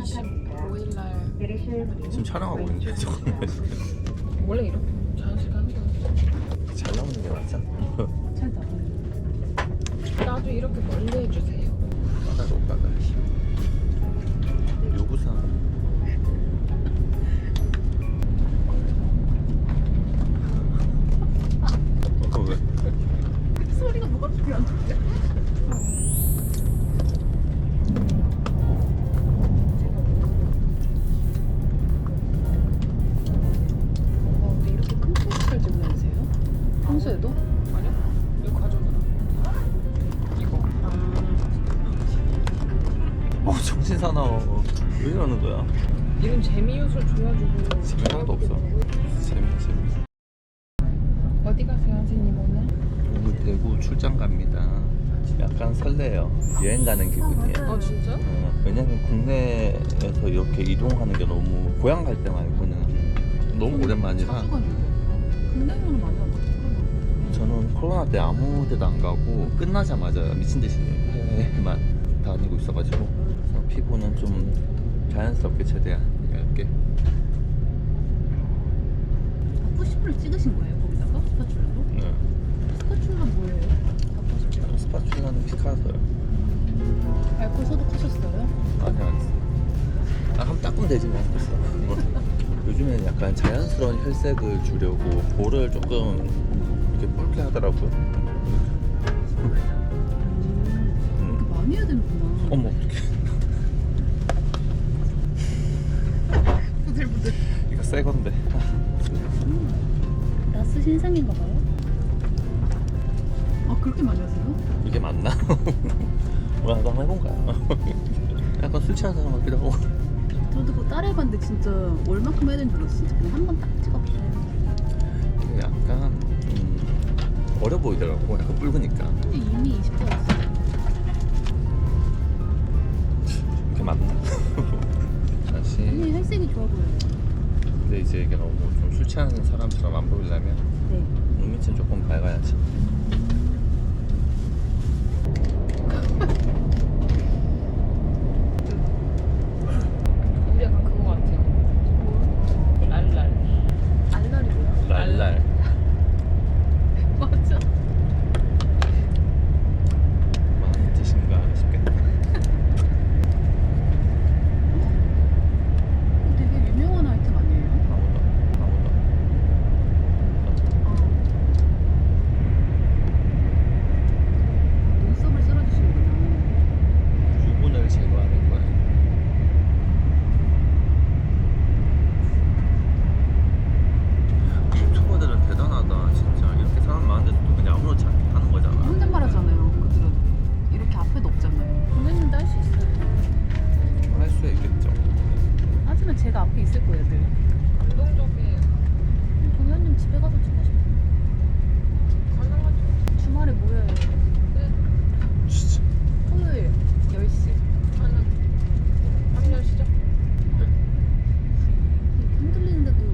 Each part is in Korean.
25일날 지금 촬영하고 있는데 저거 원래 이렇게 자연스럽게 하는 거야. 잘 나오는 게 맞아? 잘 나와요. 나도 이렇게 멀리 해주세요. 바다로 바다 요구사항 왜? 소리가 뭐가 그렇게 안 들려? 근데 이렇게 큰 포스터를 들고 다니세요? 평소에도? 아니요. 이거 가져오더라. 이거. 정신 사나워. 왜 이러는 거야? 이런 재미 요소를 줘가지고. 지금 하나도 없어. 재미. 어디 가세요, 선생님 오늘? 오늘 대구 출장 갑니다. 약간 설레요. 여행 가는 기분이에요. 진짜? 왜냐면 국내에서 이렇게 이동하는 게 너무 고향 갈 때 말고는 너무 오랜만이라. 자주 가는데. 국내에서는 많이 안 가요. 저는 코로나 때 아무 데도 안 가고 끝나자마자 미친 듯이 해외만 다니고 있어가지고 그래서 피부는 좀 자연스럽게 최대한 얇게. 푸시를 찍으신 거예요, 거기다가? 스파츌라로? 네. 스파츌라 뭐예요? 스파츌라는 피카소요. 알코올 소독하셨어요? 아니 안 했어. 한번 닦으면 되지 뭐. 요즘에는 약간 자연스러운 혈색을 주려고 볼을 조금 이렇게 붉게 하더라고요. 이렇게 많이 해야 되는구나. 어머 어떡해. 부들부들. 이거 새 건데. 라스 신상인가 봐요? 아 그렇게 많이 하세요? 이게 맞나? 뭐야 나도 한번 해본가요? 약간 술 취한 사람 같기도 하고. 저도 그거 따라해봤는데 진짜 얼마큼 해야 되는 줄 알았어. 진짜 그냥 한 번 딱 찍어보세요. 이게 약간 어려 보이더라고. 약간 붉으니까. 근데 이미 20대였어. 이게 맞나? 다시. 아니 혈색이 좋아 보여요. 근데 이제 이게 너무 좀 술 취한 사람처럼 안 보이려면 네. 눈밑은 조금 밝아야지. 우리 약간 그거 같아요. 랄랄. 알랄이 뭐야? 랄랄. 맞아. 많은 뜻인가 싶겠다. 되게 유명한 아이템 아니에요? 아무도. 눈썹을 쓸어주시는구나. 유분을 제거하는 거야. 유튜버들은 대단하다 진짜. 이렇게 사람 많은데도 그냥 아무렇지 않게 하는 거잖아. 혼잣말 하잖아요. 그들은 이렇게 앞에도 없잖아요. 선생님도 할 수 있어요. 할 수 있겠죠. 하지만 제가 앞에 있을 거예요, 늘. 감동적이에요. 동현님 집에 가서 찍으시면 가능하죠. 주말에 모여요. 네. 진짜. 토요일 10시. 화면 시작. 흔들리는데도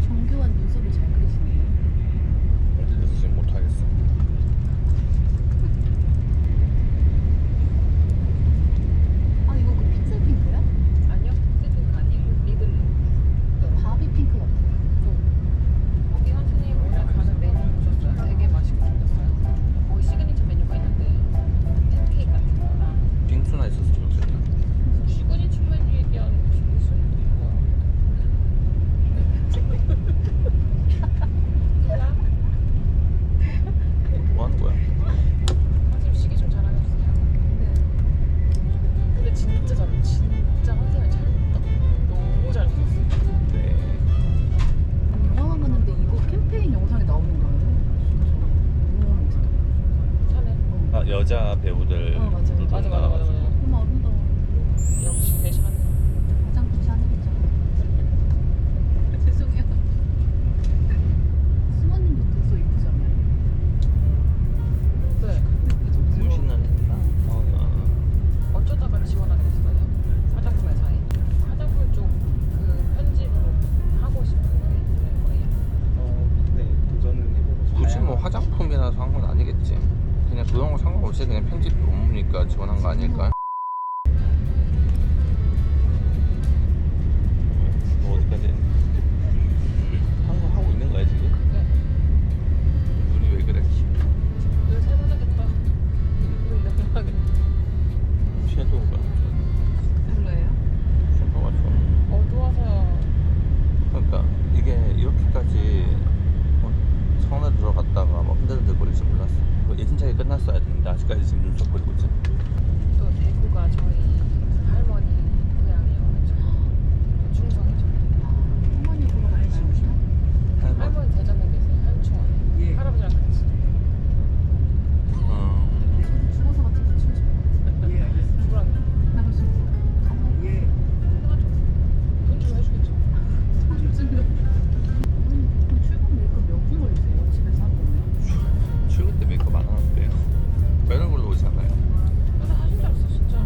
정교한 눈썹을 잘 그리시네요. 그래서 지금 못하겠어. 아 이거 그 픽셀 핑크야? 아니요, 픽셀 핑크 아니고 리들 바비 핑크 같아요. 거기 선생님 오늘 가는 메뉴 보셨어요? 되게 맛있게 생겼어요. 거기 시그니처 메뉴가 있는데 팬케이크 같은 거랑 빙수나 있었으면 좋겠다. 시그니처 메뉴 얘기하는 게 무슨 거야? 뭐 하는 거야? 선생님 시계 좀 잘하셨어요? 네. 근데 진짜 잘해. 진짜 선생님 잘했다. 너무 잘 썼어요. 네. 영화관 갔는데 이거 캠페인 영상이 나오는 거예요? 너무 멋있다. 사네. 아 여자 배우들. 맞아. 너무 아름다워. 역시 대샤네. 화장품 샤넬이죠. 죄송해요. 수모님도 눈썹 이쁘지 않나요? 네. 문신은 했나? 어쩌다가 지원하게 됐어요? 화장품 회사에? 화장품 쪽 그 편집으로 하고 싶은 게 있는 거예요? 네, 도전은 해보고 싶어요. 굳이 뭐 화장품이라서 한 건 아니겠지. 그냥 그런 거 상관없이 그냥 편집 업무니까 지원한 거 아닐까? 끝났어. 예진작이 끝났어야 되는데 아직까지 지금 눈썹 그리고 있지. 또 대구가 저희 할머니 고향이어가지고 또 충청이죠. 할머니 보러 가시나요? 할머니 대전에 계세요. 한충원에. 할아버지랑 같이. 저도 죽어서 같이 붙이고 싶어요. 누구랑 나갈 수 있어. 가만히 돈 좀 해주겠죠. 손좀 찔려. 출근 메이크업 몇 분 걸리세요? 집에서 하고 오면? 출근 때 메이크업 안 하는데요. 빼는 걸로 오잖아요. 근데 하신 줄 알았어 진짜.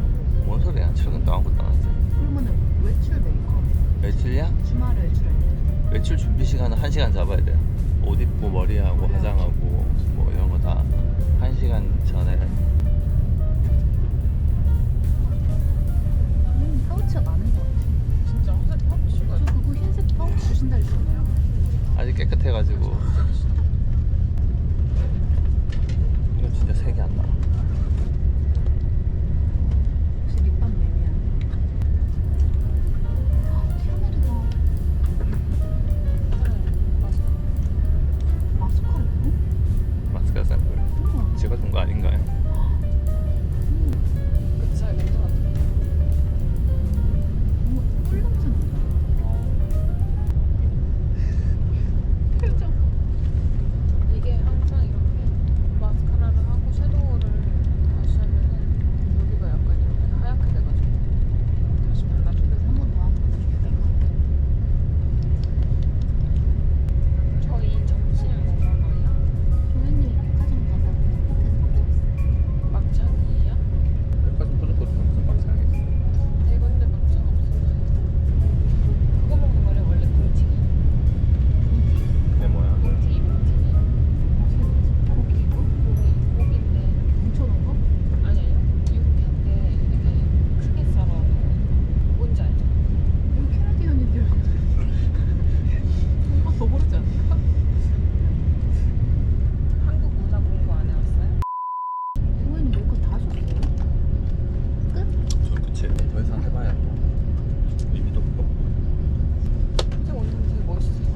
뭔 소리야? 출근 또 아무것도 안 하지. 그러면은 외출 메이크업 며칠이야? 주말에 외출할 때 외출 준비 시간은 1시간 잡아야 돼요. 옷 입고 머리하고 화장하고 뭐 이런 거 다 1시간 전에. 파우치가 많은 것 같아요. 진짜 화장 파우치가 저 그거 흰색 파우치 주신다 했잖아요. 아직 깨끗해가지고. 이거 진짜 색이 안 나. 혹시 립밤 매니아? 티아메르가 마스카라예요? 마스카라 샘플 우와. 찍어둔 거 아닌가요? 그치 냄새 맡아. 꿀 냄새 난다. 그죠? 이게 항상 이렇게 마스카라를 하고 섀도우를 다시 하면은 여기가 약간 이렇게 하얗게 돼가지고 다시 발라주고. 그래서 한 번 더 하면 저희 점심 뭐 먹어요? 도현님이 백화점 가서 호텔에서 먹고 있어요. 막창이에요? 백화점 푸드코트 무슨 막상이 있어. 대건데 막창 없으면 그거 먹는 거래 원래 꿀튀기. 그게 뭐야? 꿀튀기 꿀튀기. 고기 이거? 고기인데 뭉쳐놓은 거? 아니 아니요 육회인데 이렇게 크게 썰어서 뭔지 알죠? 이거 캐나디언인데요. 뭔가 더 모르지 않을까? 한국 문화 공부 안 해왔어요? 도현님 메이크업 다 하셨어요? 끝? 전 그치. 더 이상 해봐야 뭐 의미도 없고. 선생님 오늘 되게 멋있어요.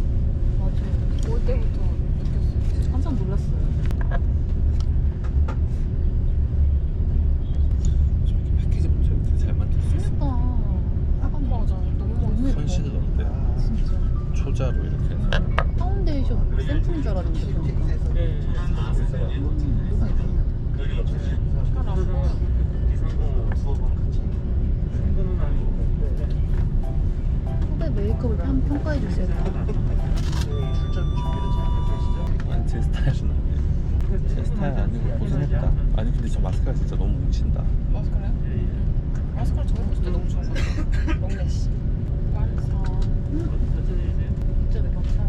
맞아요. 올 때부터 느꼈어요. 깜짝 놀랐어요. 저렇게 패키지부터 이렇게 잘 만들 수 있어. 그러니까 화관 맞아 너무 멋있어. 손실은 어때? 진짜. 초자로 이렇게 해서. 파운데이션 샘플인 줄 알았는데 보니까 너무 예쁘네. 잘 안 보여. 후배 메이크업을 평가해 주세요. 아니 제 스타일은 아니에요. 제 스타일 아니고 고생했다. 아니 근데 저 마스카라 진짜 너무 뭉친다. 마스카라요? 마스카라 저입을때 너무 좋은 것 같아요. 롱래쉬. 빠르서. 진짜 내 막차.